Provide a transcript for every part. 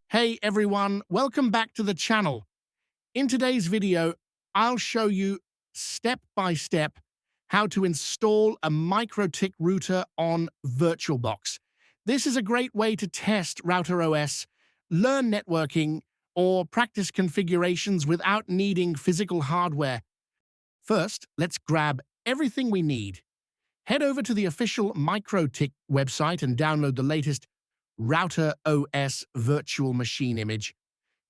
Hey everyone, welcome back to the channel. In today's video, I'll show you step by step how to install a MikroTik router on VirtualBox. This is a great way to test RouterOS, learn networking, or practice configurations without needing physical hardware. First, let's grab everything we need. Head over to the official MikroTik website and download the latest RouterOS virtual machine image.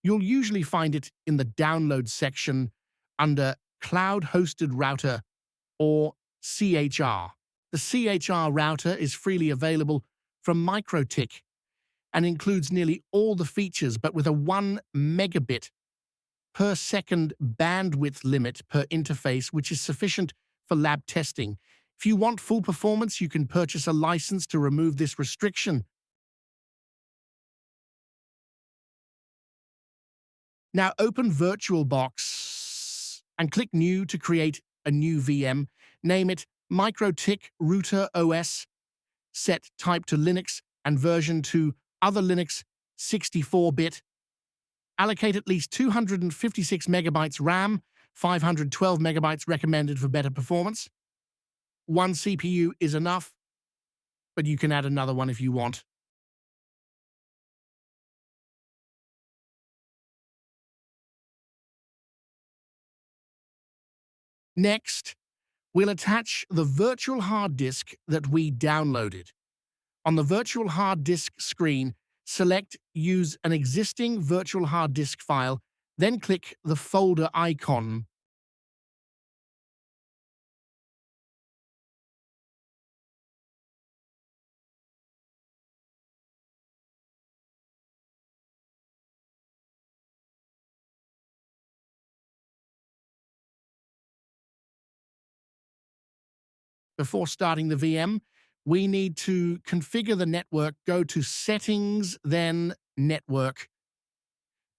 You'll usually find it in the download section under Cloud Hosted Router or CHR. The CHR router is freely available from MikroTik and includes nearly all the features, but with a 1 megabit per second bandwidth limit per interface, which is sufficient for lab testing. If you want full performance, you can purchase a license to remove this restriction. Now open VirtualBox and click New to create a new VM. Name it MikroTik RouterOS. Set type to Linux and version to other Linux 64-bit. Allocate at least 256 megabytes RAM, 512 megabytes recommended for better performance. One CPU is enough, but you can add another one if you want. Next, we'll attach the virtual hard disk that we downloaded. On the virtual hard disk screen, select Use an existing virtual hard disk file, then click the folder icon. Before starting the VM, we need to configure the network. Go to Settings, then Network.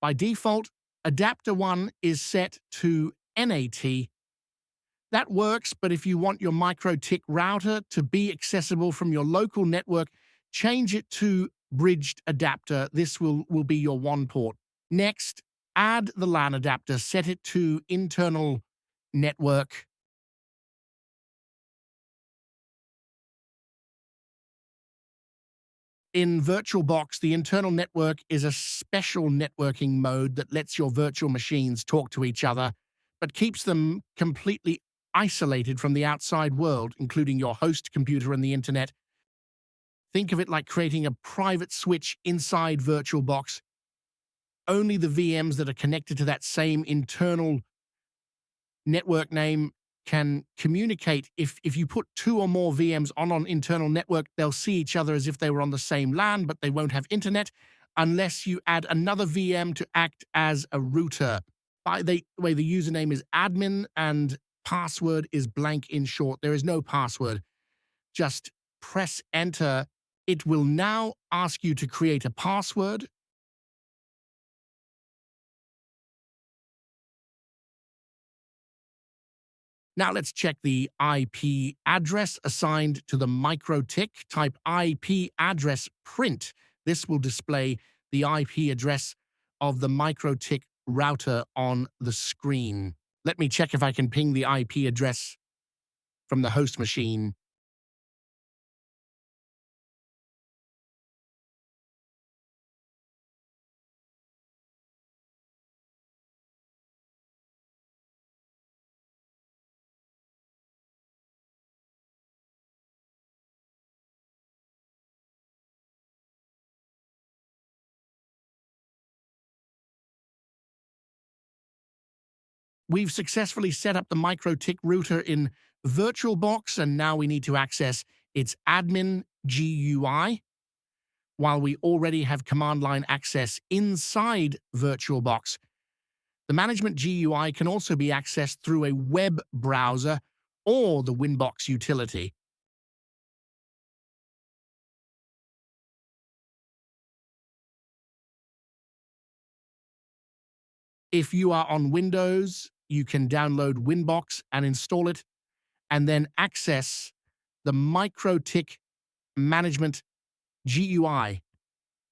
By default, Adapter 1 is set to NAT. That works, but if you want your MikroTik router to be accessible from your local network, change it to Bridged Adapter. This will be your WAN port. Next, add the LAN adapter. Set it to Internal Network. In VirtualBox, the internal network is a special networking mode that lets your virtual machines talk to each other, but keeps them completely isolated from the outside world, including your host computer and the internet. Think of it like creating a private switch inside VirtualBox. Only the VMs that are connected to that same internal network name can communicate. If you put 2 or more VMs on an internal network, they'll see each other as if they were on the same LAN, but they won't have internet unless you add another VM to act as a router. By the way, the username is admin and password is blank in short. There is no password. Just press enter. It will now ask you to create a password. Now let's check the IP address assigned to the MikroTik. Type IP address print. This will display the IP address of the MikroTik router on the screen. Let me check if I can ping the IP address from the host machine. We've successfully set up the MikroTik router in VirtualBox, and now we need to access its admin GUI. While we already have command line access inside VirtualBox, the management GUI can also be accessed through a web browser or the Winbox utility. If you are on Windows, you can download Winbox and install it, and then access the MikroTik management GUI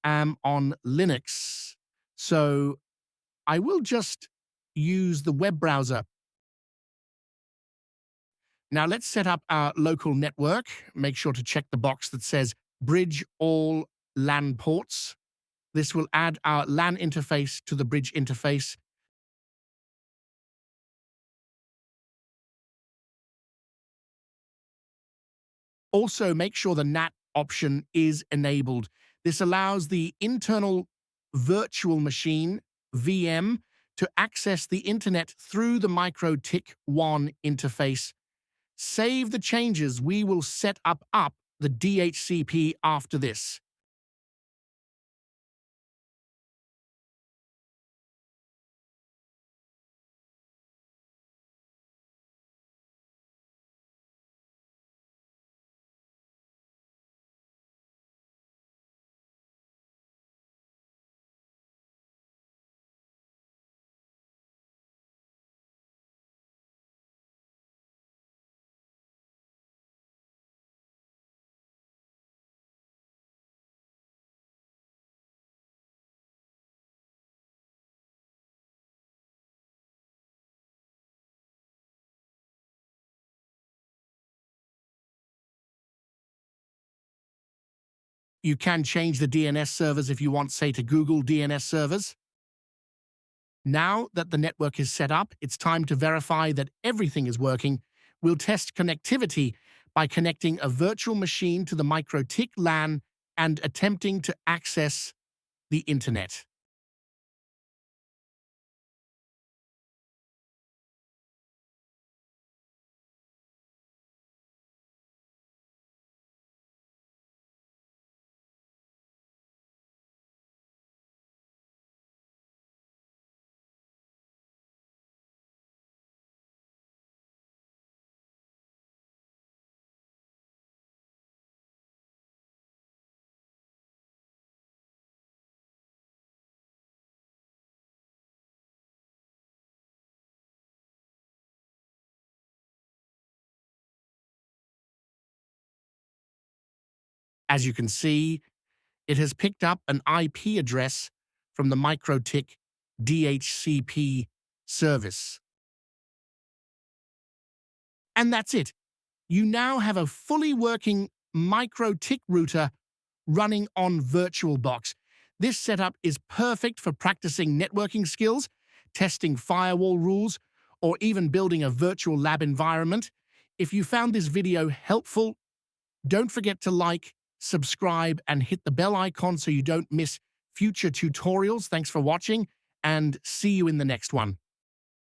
on Linux. So I will just use the web browser. Now let's set up our local network. Make sure to check the box that says Bridge all LAN ports. This will add our LAN interface to the bridge interface. Also, make sure the NAT option is enabled. This allows the internal virtual machine, VM, to access the internet through the MikroTik 1 interface. Save the changes. We will set up the DHCP after this. You can change the DNS servers if you want, say, to Google DNS servers. Now that the network is set up, it's time to verify that everything is working. We'll test connectivity by connecting a virtual machine to the MikroTik LAN and attempting to access the internet. As you can see, it has picked up an IP address from the MikroTik DHCP service. And that's it. You now have a fully working MikroTik router running on VirtualBox. This setup is perfect for practicing networking skills, testing firewall rules, or even building a virtual lab environment. If you found this video helpful, don't forget to like, subscribe, and hit the bell icon so you don't miss future tutorials. Thanks for watching, and see you in the next one.